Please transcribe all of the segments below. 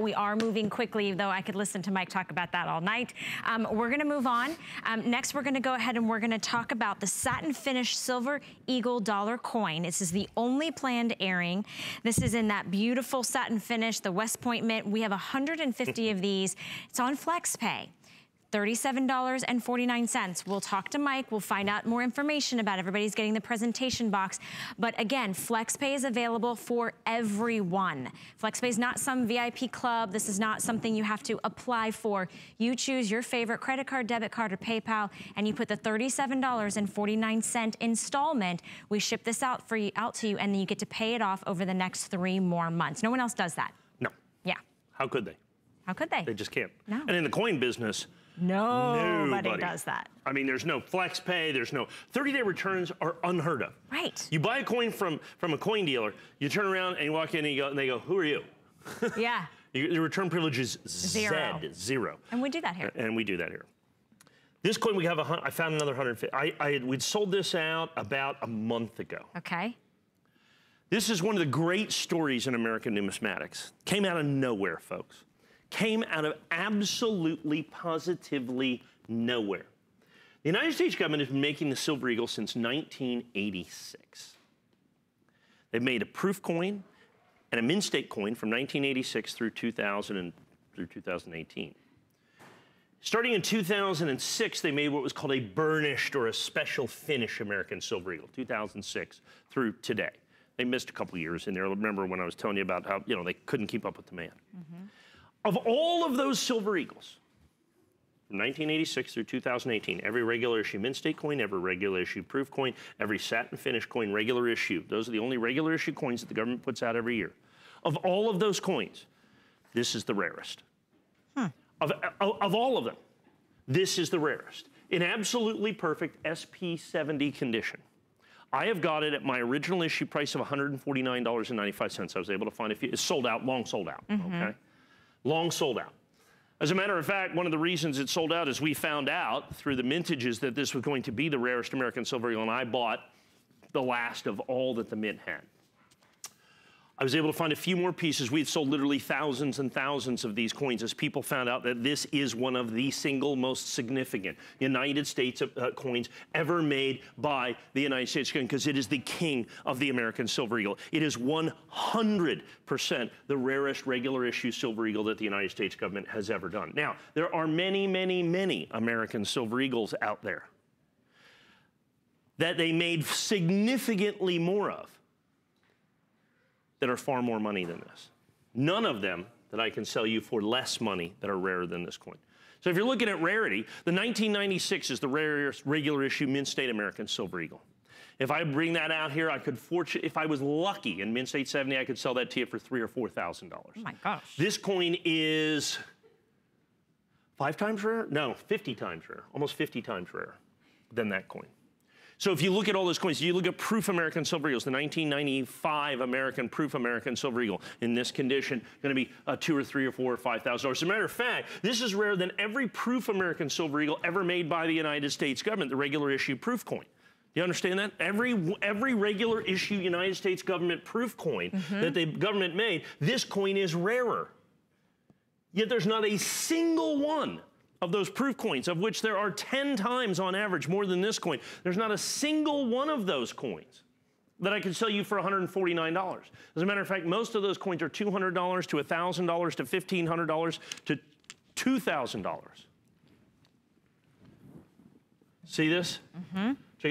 We are moving quickly, though I could listen to Mike talk about that all night. We're gonna move on. Next, we're gonna go ahead and we're gonna talk about the SatinFinish Silver Eagle dollar coin. This is the only planned airing. This is in that beautiful satin finish, the West Point mint. We have 150 of these. It's on FlexPay. $37.49. We'll talk to Mike. We'll find out more information about it. Everybody's getting the presentation box. But again, FlexPay is available for everyone. FlexPay is not some VIP club. This is not something you have to apply for. You choose your favorite credit card, debit card, or PayPal, and you put the $37.49 installment. We ship this out to you, and then you get to pay it off over the next 3 more months. No one else does that. No. Yeah. How could they? How could they? They just can't. No. And in the coin business, nobody does that. I mean, there's no FlexPay, there's no 30-day returns are unheard of. Right. You buy a coin from a coin dealer, you turn around and you walk in and they go, who are you? Yeah. Your return privilege is zero. Zero. And we do that here. And we do that here. This coin we have, I found another 150. We'd sold this out about a month ago. Okay. This is one of the great stories in American numismatics. Came out of nowhere, folks. Came out of absolutely, positively nowhere. The United States government has been making the Silver Eagle since 1986. They've made a proof coin and a mint state coin from 1986 through 2018. Starting in 2006, they made what was called a burnished or a special finish American Silver Eagle, 2006 through today. They missed a couple years in there. Remember when I was telling you about how, you know, they couldn't keep up with demand. Mm-hmm. Of all of those Silver Eagles, from 1986 through 2018, every regular issue mint state coin, every regular issue proof coin, every satin finish coin, regular issue. Those are the only regular issue coins that the government puts out every year. Of all of those coins, this is the rarest. Of all of them, this is the rarest. In absolutely perfect SP70 condition. I have got it at my original issue price of $149.95. I was able to find a few. It's sold out, long sold out, okay? Long sold out. As a matter of fact, one of the reasons it sold out is we found out through the mintages that this was going to be the rarest American Silver Eagle, and I bought the last of all that the mint had. I was able to find a few more pieces. We've sold literally thousands and thousands of these coins as people found out that this is one of the single most significant United States coins ever made by the United States government, because it is the king of the American Silver Eagle. It is 100% the rarest regular issue Silver Eagle that the United States government has ever done. Now, there are many, many, many American Silver Eagles out there that they made significantly more of that are far more money than this. None of them that I can sell you for less money that are rarer than this coin. So if you're looking at rarity, the 1996 is the rarest regular issue mint state American Silver Eagle. If I bring that out here, I could if I was lucky in mint state 70, I could sell that to you for $3,000 or $4,000. Oh my gosh. This coin is 5 times rarer? No, 50 times rarer, almost 50 times rarer than that coin. So if you look at all those coins, you look at proof American Silver Eagles, the 1995 American proof American Silver Eagle in this condition, going to be $2,000 or $3,000 or $4,000 or $5,000. As a matter of fact, this is rarer than every proof American Silver Eagle ever made by the United States government, the regular issue proof coin. Do you understand that? Every regular issue United States government proof coin that the government made, this coin is rarer. Yet there's not a single one of those proof coins, of which there are 10 times on average more than this coin. There's not a single one of those coins that I can sell you for $149. As a matter of fact, most of those coins are $200 to $1,000 to $1,500 to $2,000. See this?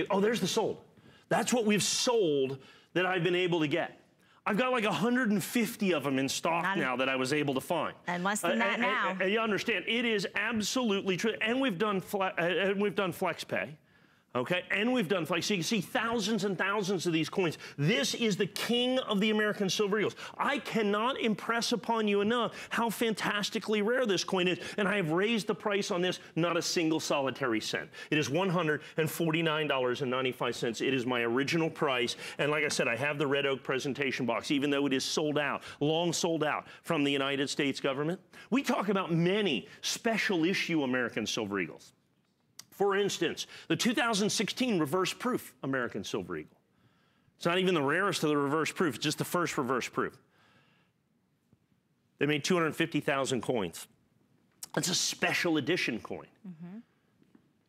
Oh, there's the sold. That's what we've sold that I've been able to get. I've got like 150 of them in stock now that I was able to find. And less than that now. And you understand, it is absolutely true. And we've done FlexPay. Okay, and we've done flex. So you can see thousands and thousands of these coins. This is the king of the American Silver Eagles. I cannot impress upon you enough how fantastically rare this coin is, and I have raised the price on this not a single solitary cent. It is $149.95. It is my original price, and like I said, I have the red oak presentation box, even though it is sold out, long sold out from the United States government. We talk about many special issue American Silver Eagles. For instance, the 2016 reverse proof American Silver Eagle. It's not even the rarest of the reverse proof, it's just the first reverse proof. They made 250,000 coins. That's a special edition coin.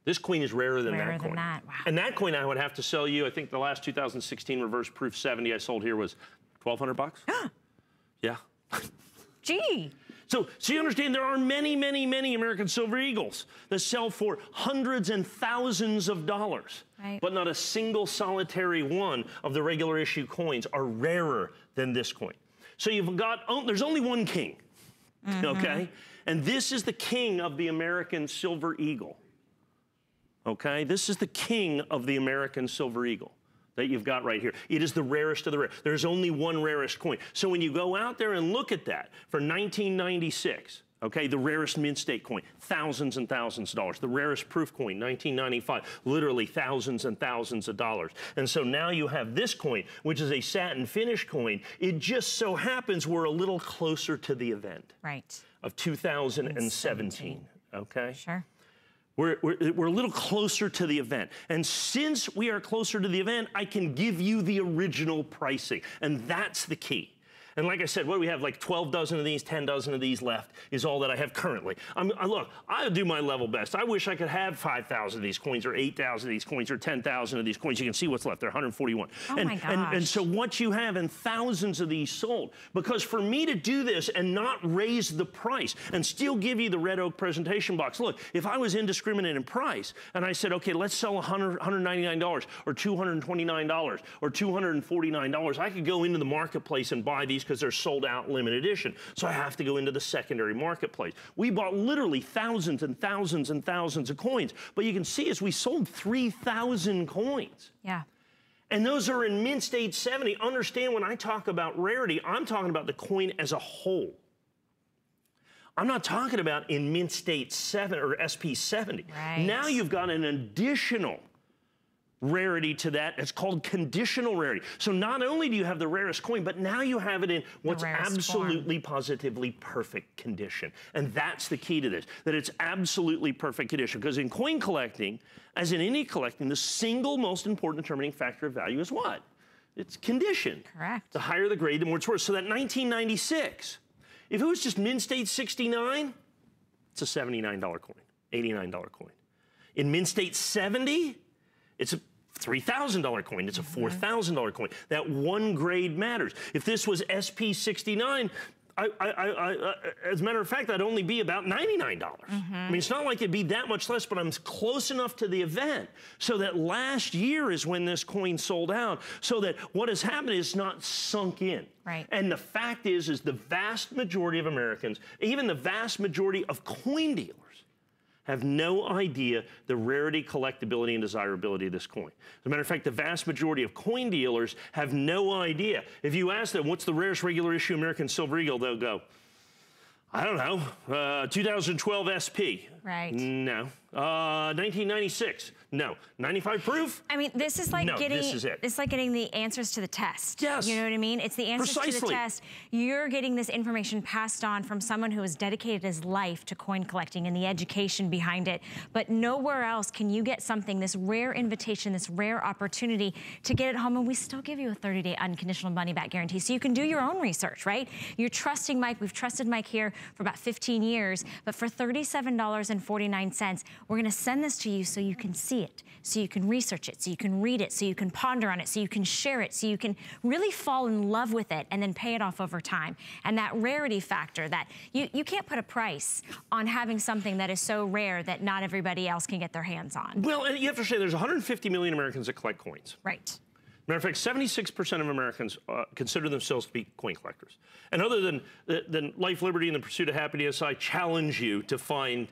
This coin is rarer than that coin. Wow. And that coin I would have to sell you, I think the last 2016 reverse proof 70 I sold here was 1,200 bucks. Yeah. Gee. So you understand there are many, many, many American Silver Eagles that sell for hundreds and thousands of dollars. Right. But not a single solitary one of the regular issue coins are rarer than this coin. So you've got, there's only one king, okay? And this is the king of the American Silver Eagle, okay? This is the king of the American Silver Eagle that you've got right here. It is the rarest of the rare. There's only one rarest coin. So when you go out there and look at that for 1996, okay, the rarest mint state coin, thousands and thousands of dollars. The rarest proof coin, 1995, literally thousands and thousands of dollars. And so now you have this coin, which is a satin finish coin. It just so happens we're a little closer to the event. Right. Of 2017, okay? Sure. We're a little closer to the event. And since we are closer to the event, I can give you the original pricing. And that's the key. And like I said, what do we have, like 12 dozen of these, 10 dozen of these left is all that I have currently. Look, I'll do my level best. I wish I could have 5,000 of these coins or 8,000 of these coins or 10,000 of these coins. You can see what's left. They're 141. Oh my gosh. And so what you have in thousands of these sold, because for me to do this and not raise the price and still give you the red oak presentation box, look, if I was indiscriminate in price and I said, okay, let's sell $199 or $229 or $249, I could go into the marketplace and buy these because they're sold out limited edition. So I have to go into the secondary marketplace. We bought literally thousands and thousands and thousands of coins. But you can see as we sold 3,000 coins. Yeah. And those are in mint state 70. Understand when I talk about rarity, I'm talking about the coin as a whole. I'm not talking about in mint state 7 or SP70. Right. Now you've got an additional rarity to that. It's called conditional rarity. So not only do you have the rarest coin, but now you have it in what's absolutely, positively perfect condition. And that's the key to this, that it's absolutely perfect condition. Because in coin collecting, as in any collecting, the single most important determining factor of value is what? It's condition. Correct. The higher the grade, the more it's worth. So that 1996, if it was just mint state 69, it's a $79 coin, $89 coin. In mint state 70, it's a $3,000 coin. It's a $4,000 coin. That one grade matters. If this was SP69, as a matter of fact, that'd only be about $99. I mean, it's not like it'd be that much less, but I'm close enough to the event so that last year is when this coin sold out, so that what has happened is not sunk in. Right. And the fact is the vast majority of Americans, even the vast majority of coin dealers, have no idea the rarity, collectability, and desirability of this coin. As a matter of fact, the vast majority of coin dealers have no idea. If you ask them, what's the rarest regular issue American Silver Eagle, they'll go, I don't know, 2012 SP. Right. No. 1996. No. 95 proof? I mean, this is like this is it. It's like getting the answers to the test. Yes. You know what I mean? It's the answers to the test. You're getting this information passed on from someone who has dedicated his life to coin collecting and the education behind it. But nowhere else can you get something, this rare invitation, this rare opportunity to get it home, and we still give you a 30-day unconditional money-back guarantee. So you can do your own research, right? You're trusting Mike. We've trusted Mike here for about 15 years. But for $37.49, we're going to send this to you so you can see it, so you can research it, so you can read it, so you can ponder on it, so you can share it, so you can really fall in love with it and then pay it off over time. And that rarity factor, that you can't put a price on having something that is so rare that not everybody else can get their hands on. Well, and you have to say there's 150 million Americans that collect coins. Right. Matter of fact, 76% of Americans consider themselves to be coin collectors. And other than life, liberty, and the pursuit of happiness, I challenge you to find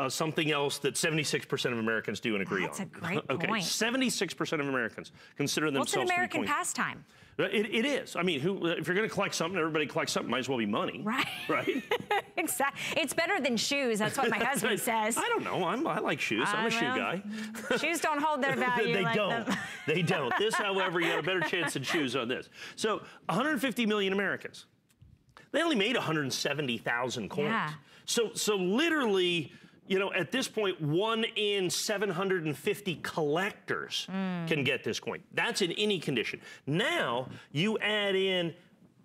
something else that 76% of Americans do and agree on. That's a great okay, point. 76% of Americans consider themselves to be Well, it's an American coin pastime. It is. I mean, if you're going to collect something, everybody collects something, might as well be money. Right. Right? Exactly. It's better than shoes. That's what my husband says. I don't know. I like shoes. I'm a shoe guy. Shoes don't hold their value. They like don't. them. They don't. This, however, you have a better chance than shoes on this. So 150 million Americans. They only made 170,000 coins. Yeah. So literally, you know, at this point, 1 in 750 collectors can get this coin. That's in any condition. Now, you add in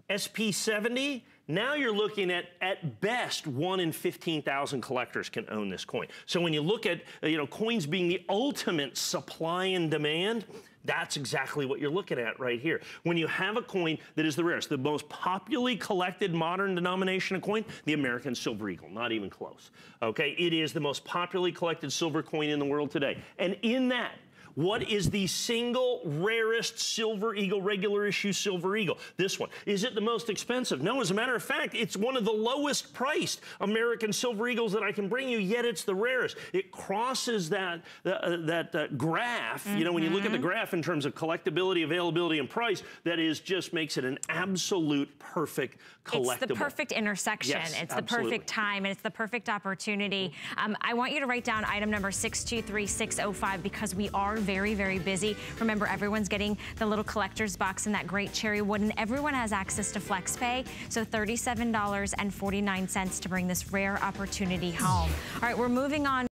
SP70, Now you're looking at best, 1 in 15,000 collectors can own this coin. So when you look at, coins being the ultimate supply and demand, that's exactly what you're looking at right here. When you have a coin that is the rarest, the most popularly collected modern denomination of coin, the American Silver Eagle, not even close. Okay, it is the most popularly collected silver coin in the world today. And in that, what is the single rarest Silver Eagle, regular issue Silver Eagle? This one. Is it the most expensive? No, as a matter of fact, it's one of the lowest priced American Silver Eagles that I can bring you, yet it's the rarest. It crosses that graph, when you look at the graph in terms of collectability, availability, and price, that is just makes it an absolute perfect collectible. It's the perfect intersection. Yes, it's absolutely. the perfect time, and it's the perfect opportunity. I want you to write down item number 623605 because we are very, very busy. Remember, everyone's getting the little collector's box in that great cherry wood, and everyone has access to FlexPay, so $37.49 to bring this rare opportunity home. All right, we're moving on.